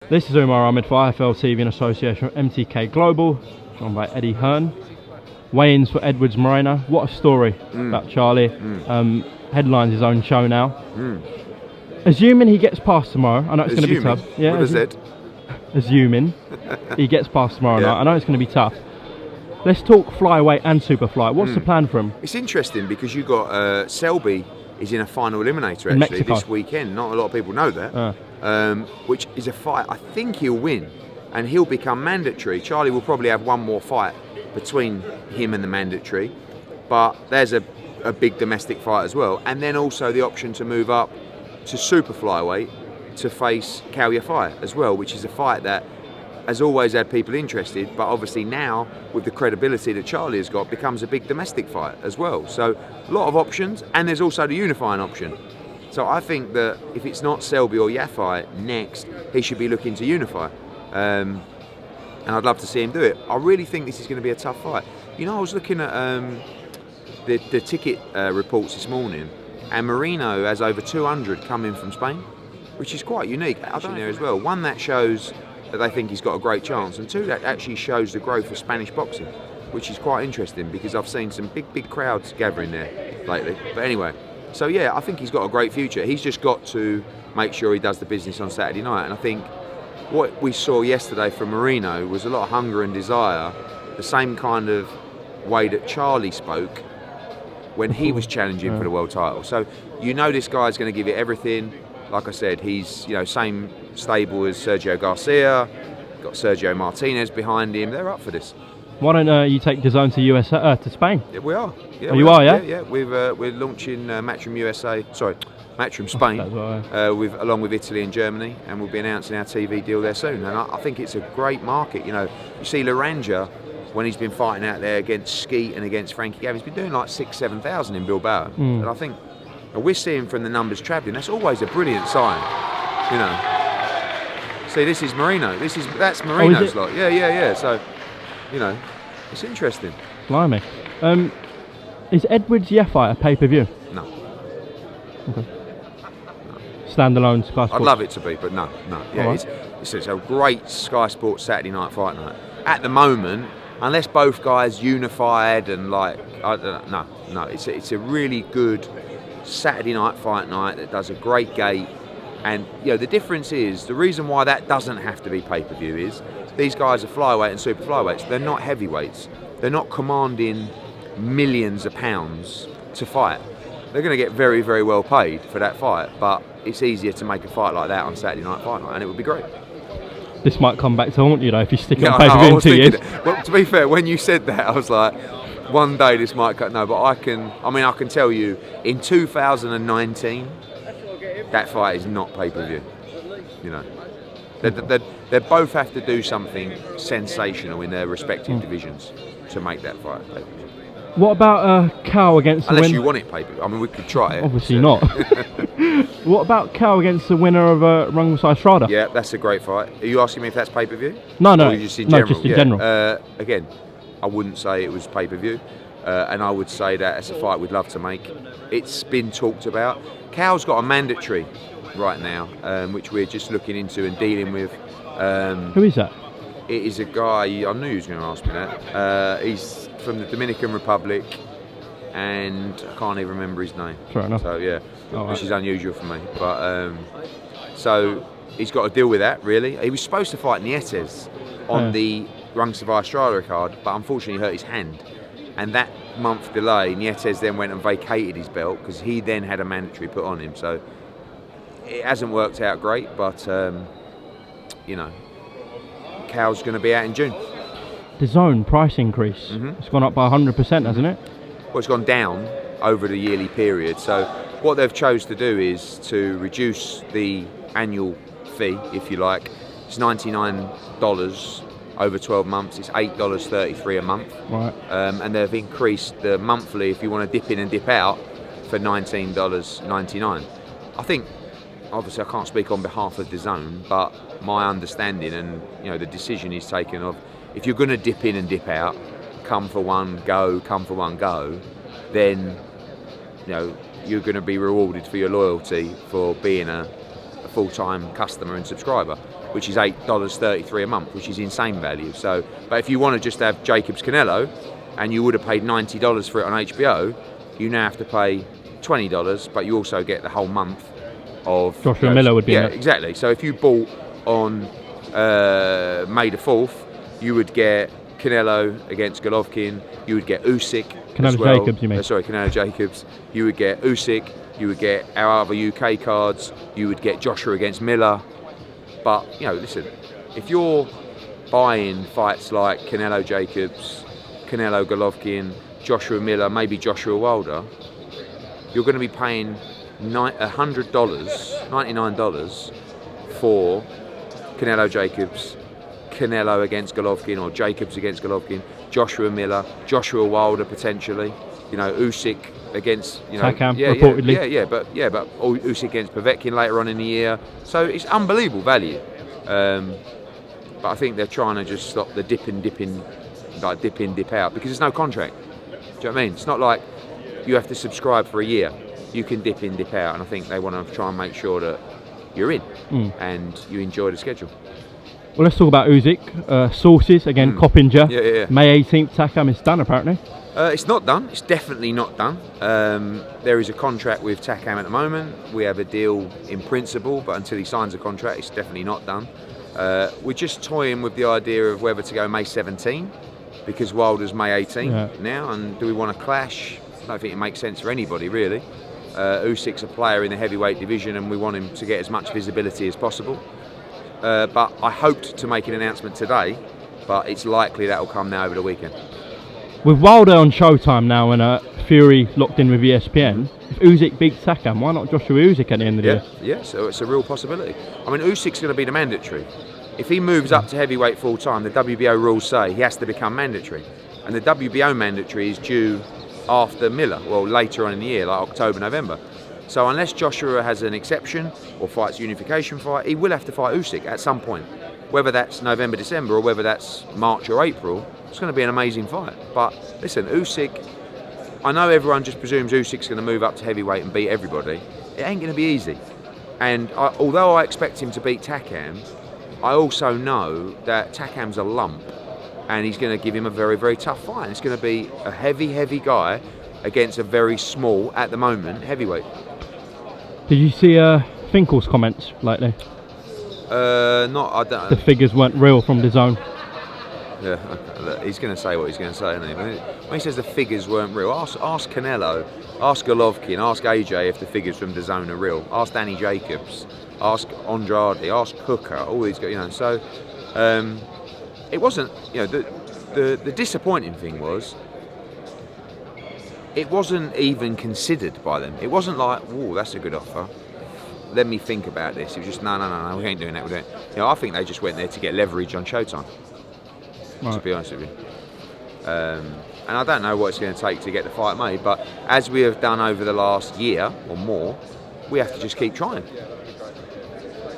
This is UMAR AHMED for IFL TV in association with MTK Global, joined by Eddie Hearn. Weigh-ins for Edwards Marino. What a story about Charlie. Headlines his own show now. Assuming he gets past tomorrow, I know it's going to be tough. Yeah, what is it? Assuming he gets past tomorrow night, I know it's going to be tough. Let's talk flyweight and superfly. What's the plan for him? It's interesting because you got Selby is in a final eliminator actually this weekend. Not a lot of people know that. Which is a fight I think he'll win, and he'll become mandatory. Charlie will probably have one more fight between him and the mandatory, but there's a big domestic fight as well, and then also the option to move up to super flyweight to face Cal Yafai as well, which is a fight that has always had people interested, but obviously now with the credibility that Charlie has got, becomes a big domestic fight as well. So a lot of options, and there's also the unifying option. So I think that if it's not Selby or Yafai next, he should be looking to unify. And I'd love to see him do it. I really think this is going to be a tough fight. You know, I was looking at the ticket reports this morning, and Marino has over 200 coming from Spain, which is quite unique. I don't there as well. One, that shows that they think he's got a great chance, and two, that actually shows the growth of Spanish boxing, which is quite interesting because I've seen some big crowds gathering there lately. But anyway, so yeah, I think he's got a great future. He's just got to make sure he does the business on Saturday night, and I think what we saw yesterday from Marino was a lot of hunger and desire, the same kind of way that Charlie spoke when he was challenging for the world title. So you know this guy's going to give it everything. Like I said, he's same stable as Sergio Garcia, got Sergio Martinez behind him. They're up for this. Why don't you take Dazn to Spain? Yeah, we are. Yeah, oh, you are, yeah? Yeah. We're launching Matchroom USA. Sorry, Matchroom Spain, along with Italy and Germany, and we'll be announcing our TV deal there soon. And I think it's a great market. You see Laranja, when he's been fighting out there against Skeet and against Frankie Gavin, he's been doing like 6,000-7,000 in Bilbao. And I think we're seeing from the numbers travelling, that's always a brilliant sign. See, this is Marino. That's Marino's lot. Yeah. So, it's interesting. Blimey. Is Edwards Yafai a pay-per-view? No. Okay. Standalone Sky Sports? I'd love it to be, but no. Yeah, right. It's a great Sky Sports Saturday night fight night. At the moment, unless both guys unified and no. It's a really good Saturday night fight night that does a great gate. And the difference is, the reason why that doesn't have to be pay-per-view is these guys are flyweight and super flyweights. They're not heavyweights. They're not commanding millions of pounds to fight. They're going to get very, very well paid for that fight, but it's easier to make a fight like that on Saturday night fight night, and it would be great. This might come back to haunt you, if you stick it on pay-per-view in 2 years. Well, to be fair, when you said that, I was like, one day this might cut. No, but I can tell you, in 2019, that fight is not pay-per-view. They both have to do something sensational in their respective divisions to make that fight pay-per-view. What about Cal against Unless you want it pay-per-view. We could try it. Obviously not. What about Cal against the winner of Rungvisai Strada? Yeah, that's a great fight. Are you asking me if that's pay-per-view? No. Just in general? Just in general. Again, I wouldn't say it was pay-per-view. And I would say that it's a fight we'd love to make. It's been talked about. Cal's got a mandatory right now, which we're just looking into and dealing with. Who is that? It is a guy, I knew he was going to ask me that. He's from the Dominican Republic, and I can't even remember his name. Fair enough. So yeah, which is unusual for me. But so he's got to deal with that, really. He was supposed to fight Nietes on the Rungvisai Strada card, but unfortunately he hurt his hand. And that month delay, Nietes then went and vacated his belt because he then had a mandatory put on him. So it hasn't worked out great, but Cal's going to be out in June. The zone price increase, it's gone up by 100%, hasn't it? Well, it's gone down over the yearly period. So what they've chose to do is to reduce the annual fee, if you like. It's $99 over 12 months. It's $8.33 a month. Right. And they've increased the monthly, if you want to dip in and dip out, for $19.99. I think, obviously I can't speak on behalf of DAZN, but my understanding and the decision is taken of, if you're going to dip in and dip out, come for one go, then you're going to be rewarded for your loyalty for being a full-time customer and subscriber, which is $8.33 a month, which is insane value. So, but if you want to just have Jacobs Canelo, and you would have paid $90 for it on HBO, you now have to pay $20, but you also get the whole month of Joshua Miller would be in it. Exactly. So if you bought on May the 4th, you would get Canelo against Golovkin, you would get Usyk as well. Jacobs, you mean? Canelo Jacobs. You would get Usyk, you would get our other UK cards, you would get Joshua against Miller. But, you know, listen, if you're buying fights like Canelo Jacobs, Canelo Golovkin, Joshua Miller, maybe Joshua Wilder, you're going to be paying $99 for Canelo Jacobs, Canelo against Golovkin, or Jacobs against Golovkin, Joshua Miller, Joshua Wilder potentially, you know, Usyk against, you know, Takam, reportedly. but Usyk against Povetkin later on in the year. So it's unbelievable value. But I think they're trying to just stop the dip in, dip out, because there's no contract. Do you know what I mean? It's not like you have to subscribe for a year. You can dip in, dip out, and I think they want to try and make sure that you're in and you enjoy the schedule. Well, let's talk about Usyk. Sources, again, Coppinger. Yeah. May 18th, Takam is done, apparently. It's not done. It's definitely not done. There is a contract with Takam at the moment. We have a deal in principle, but until he signs a contract, it's definitely not done. We're just toying with the idea of whether to go May 17, because Wilder's May 18 now, and do we want to clash? I don't think it makes sense for anybody, really. Usyk's a player in the heavyweight division, and we want him to get as much visibility as possible. But I hoped to make an announcement today, but it's likely that will come now over the weekend. With Wilder on Showtime now and Fury locked in with ESPN, if Usyk beats Takam, why not Joshua Usyk at the end of the year? Yeah, so it's a real possibility. I mean, Usyk's going to be the mandatory. If he moves up to heavyweight full time, the WBO rules say he has to become mandatory. And the WBO mandatory is due after Miller, well, later on in the year, like October, November. So unless Joshua has an exception or fights a unification fight, he will have to fight Usyk at some point. Whether that's November, December, or whether that's March or April, it's going to be an amazing fight. But listen, Usyk, I know everyone just presumes Usyk's going to move up to heavyweight and beat everybody. It ain't going to be easy. And although I expect him to beat Takam, I also know that Takam's a lump, and he's going to give him a very, very tough fight. It's going to be a heavy guy against a very small, at the moment, heavyweight. Did you see Finkel's comments lately? I don't. The figures weren't real from Dazn. Yeah, look, he's going to say what he's going to say, isn't he? When he says the figures weren't real, ask Canelo, ask Golovkin, ask AJ if the figures from Dazn are real. Ask Danny Jacobs, ask Andrade, ask Hooker, all these guys, you know. So it wasn't, you know, the disappointing thing was, it wasn't even considered by them. It wasn't like, whoa, that's a good offer, let me think about this. It was just, no, we ain't doing that. You know, I think they just went there to get leverage on Showtime, to be honest with you. And I don't know what it's going to take to get the fight made, but as we have done over the last year or more, we have to just keep trying.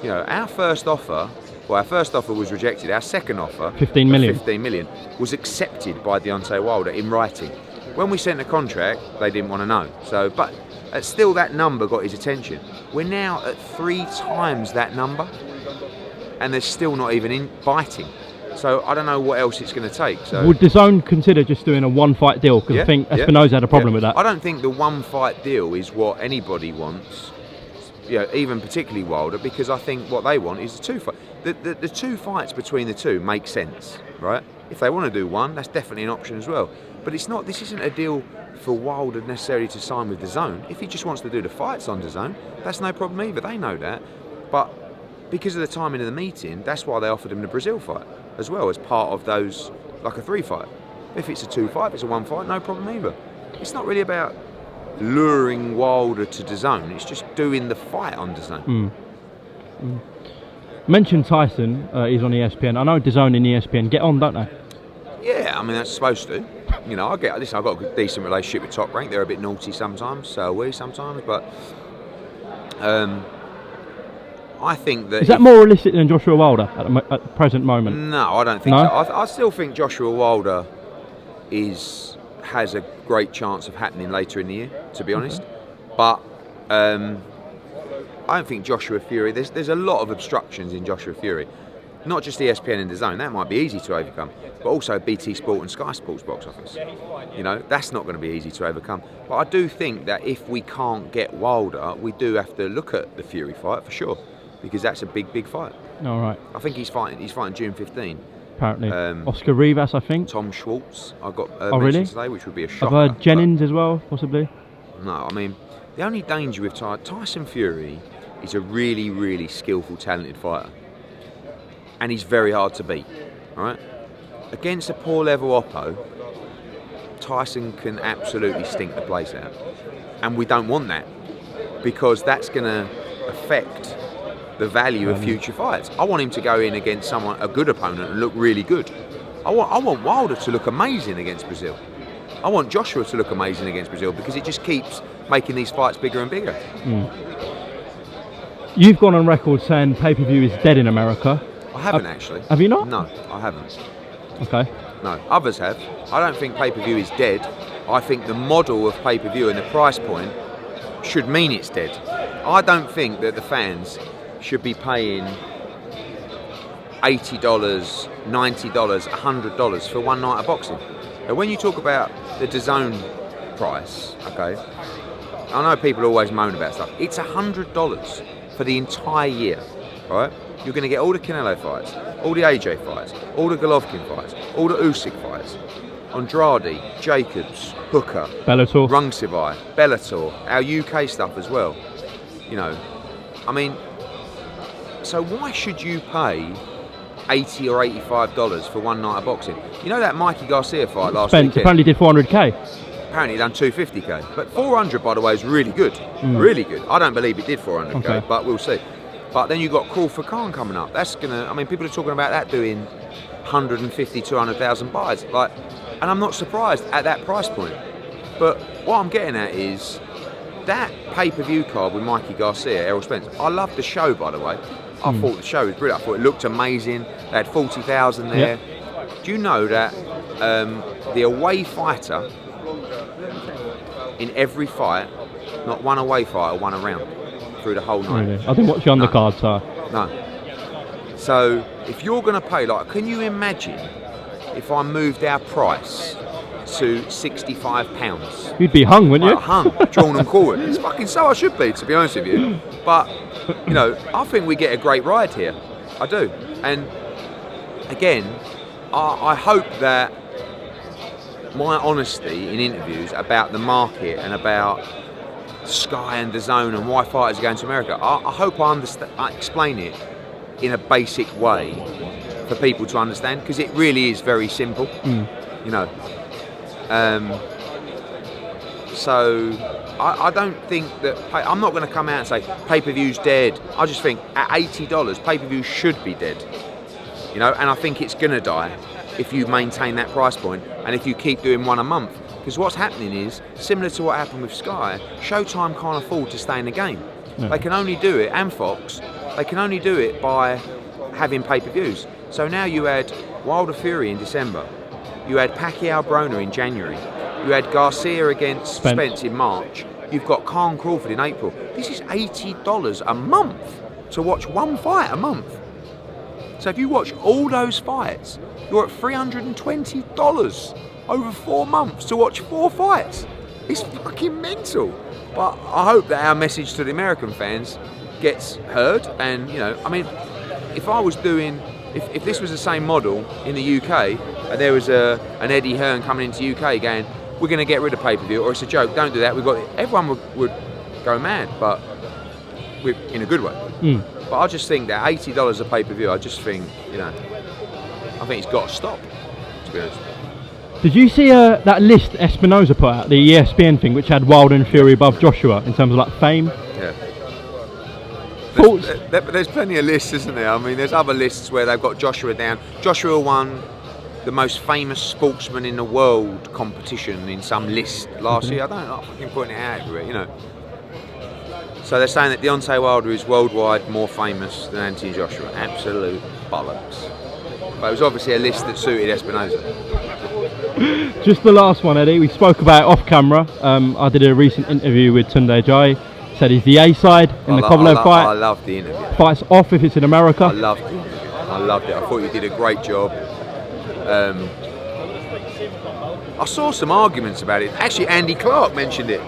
You know, our first offer was rejected. Our second offer, 15 million, was accepted by Deontay Wilder in writing. When we sent the contract, they didn't want to know. So, but still, that number got his attention. We're now at 3 times that number, and they're still not even biting. So I don't know what else it's going to take. So would Dazn consider just doing a one-fight deal? Because I think Espinosa had a problem with that. I don't think the one-fight deal is what anybody wants. You know, even particularly Wilder, because I think what they want is a 2-fight. The 2 fights between the two make sense, right? If they want to do one, that's definitely an option as well. But it's not. This isn't a deal for Wilder necessarily to sign with Dazn. If he just wants to do the fights on Dazn, that's no problem either. They know that. But because of the timing of the meeting, that's why they offered him the Brazil fight as well, as part of those, like a 3-fight. If it's a 2-fight, if it's a 1-fight, no problem either. It's not really about luring Wilder to Dazn. It's just doing the fight on Dazn. Mentioned Tyson, he's on ESPN. I know Dazn and ESPN get on, don't they? Yeah, I mean, that's supposed to. You know, I've got a decent relationship with Top Rank. They're a bit naughty sometimes, so are we sometimes, but I think that... Is that more realistic than Joshua Wilder at the present moment? No, I don't think so. I still think Joshua Wilder has a great chance of happening later in the year, to be honest. But I don't think Joshua Fury. There's a lot of obstructions in Joshua Fury. Not just ESPN and Dazn, that might be easy to overcome, but also BT Sport and Sky Sports box office. You know, that's not going to be easy to overcome. But I do think that if we can't get Wilder, we do have to look at the Fury fight for sure, because that's a big fight. All right. I think he's fighting June 15. Apparently. Oscar Rivas, I think. Tom Schwartz, I got really? today, which would be a shocker. I've heard Jennings as well, possibly. No, I mean, the only danger with Tyson Fury is a really skillful, talented fighter. And he's very hard to beat, all right? Against a poor level oppo, Tyson can absolutely stink the place out. And we don't want that, because that's going to affect the value of future fights. I want him to go in against a good opponent and look really good. I want Wilder to look amazing against Brazil. I want Joshua to look amazing against Brazil, because it just keeps making these fights bigger and bigger. You've gone on record saying pay-per-view is dead in America. I haven't actually. Have you not? No, I haven't. Okay. No, others have. I don't think pay-per-view is dead. I think the model of pay-per-view and the price point should mean it's dead. I don't think that the fans should be paying $80, $90, $100 for one night of boxing. Now, when you talk about the Dazn price, okay, I know people always moan about stuff. It's $100 for the entire year, right? You're going to get all the Canelo fights, all the AJ fights, all the Golovkin fights, all the Usyk fights, Andrade, Jacobs, Hooker, Bellator, Rungsivai, Bellator, our UK stuff as well. You know, I mean, so why should you pay $80 or $85 for one night of boxing? You know that Mikey Garcia fight last weekend? Apparently did 400k. Apparently he done 250k. But 400, by the way, is really good. Really good. I don't believe it did 400k, but we'll see. But then you've got Crawford Khan coming up. That's gonna, I mean, people are talking about that doing 150, 200,000 buys. Like, and I'm not surprised at that price point. But what I'm getting at is that pay-per-view card with Mikey Garcia, Errol Spence. I loved the show, by the way. I thought the show was brilliant. I thought it looked amazing. They had 40,000 there. Yep. Do you know that the away fighter in every fight, not one away fighter won a round through the whole night? Really? I didn't watch the undercard, so. No. So if you're going to pay, like, can you imagine if I moved our price to £65? You'd be hung, wouldn't you? Hung, drawn and quartered. It's fucking so I should be, to be honest with you. But, you know, I think we get a great ride here. I do. And again, I hope that my honesty in interviews about the market and about Sky and DAZN and why fighters are going to America, I hope I explain it in a basic way for people to understand, because it really is very simple. You know. So I don't think that I'm not going to come out and say pay-per-view's dead. I just think at $80 pay-per-view should be dead. You know, and I think it's going to die if you maintain that price point and if you keep doing one a month. Because what's happening is, similar to what happened with Sky, Showtime can't afford to stay in the game. They can only do it, and Fox, they can only do it by having pay-per-views. So now you had Wilder Fury in December, you had Pacquiao Broner in January, you had Garcia against Spence in March, you've got Khan Crawford in April. This is $80 a month to watch one fight a month. So if you watch all those fights, you're at $320 over 4 months to watch 4 fights. It's fucking mental. But I hope that our message to the American fans gets heard. And, you know, I mean, if I was doing, if this was the same model in the UK, and there was an Eddie Hearn coming into UK going, we're going to get rid of pay-per-view, or it's a joke, don't do that, everyone would go mad, but in a good way. But I just think that $80 a pay-per-view, I just think, you know, I think it's got to stop, to be honest. Did you see that list Espinoza put out, the ESPN thing, which had Wilder and Fury above Joshua in terms of like fame? Yeah. Thoughts? There's plenty of lists, isn't there? I mean, there's other lists where they've got Joshua down. Joshua won the most famous sportsman in the world competition in some list last year. I don't know, I'm fucking putting it out everywhere, you know. So they're saying that Deontay Wilder is worldwide more famous than Anthony Joshua. Absolute bollocks. But it was obviously a list that suited Espinoza. Just the last one, Eddie. We spoke about it off camera. I did a recent interview with Tunde Jai. Said he's the A side in the Kovalev fight. I loved the interview. Fights off if it's in America. I loved it. I loved it. I thought you did a great job. I saw some arguments about it. Actually, Andy Clark mentioned it.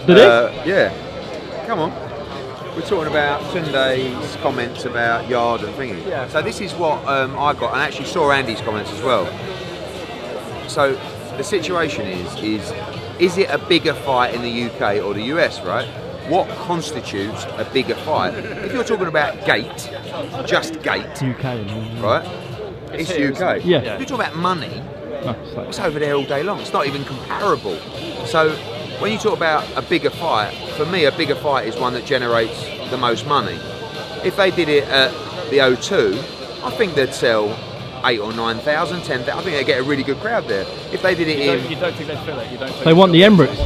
Did he? Yeah. Come on. We're talking about Tunde's comments about Yarde and thingy. Yeah. So this is what I got, and actually saw Andy's comments as well. So the situation is it a bigger fight in the UK or the US, right? What constitutes a bigger fight? If you're talking about gate, just gate, UK, right? It's UK. Yeah. If you're talking about money, No, it's over there all day long. It's not even comparable. So when you talk about a bigger fight, for me, a bigger fight is one that generates the most money. If they did it at the O2, I think they'd sell 8 or 9,000, 10,000. I think they'd get a really good crowd there. If they did it You don't think they'd fill it? they want the Emirates.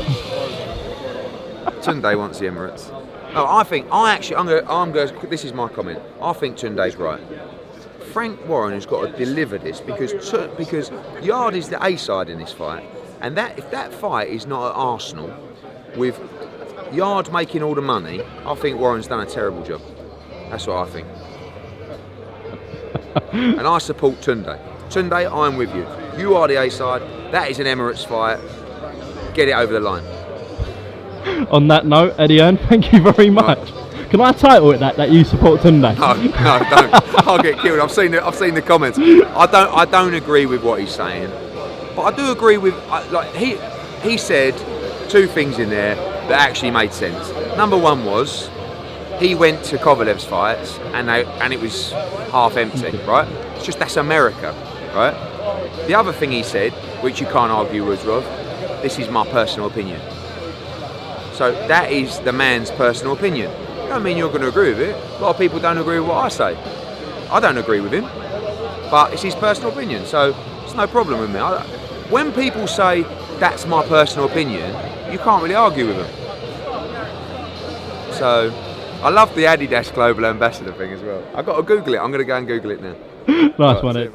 Tunde wants the Emirates. No, I'm going. This is my comment. I think Tunde's right. Frank Warren has got to deliver this because Yarde is the A side in this fight, and if that fight is not at Arsenal, with Yarde making all the money, I think Warren's done a terrible job. That's what I think. And I support Tunde. Tunde, I'm with you. You are the A side. That is an Emirates fight. Get it over the line. On that note, Eddie Hearn, thank you very much. Right. Can I title it that you support Tunde? No, don't. I'll get killed. I've seen the comments. I don't agree with what he's saying, but I do agree with he said two things in there that actually made sense. Number one was he went to Kovalev's fights and it was half empty, right? It's just that's America, right? The other thing he said, which you can't argue with, Rob, this is my personal opinion. So that is the man's personal opinion. I don't mean you're going to agree with it. A lot of people don't agree with what I say. I don't agree with him, but it's his personal opinion, so it's no problem with me. When people say that's my personal opinion, you can't really argue with them. So I love the Adidas Global Ambassador thing as well. I've got to Google it. I'm going to go and Google it now. Nice one, Ed.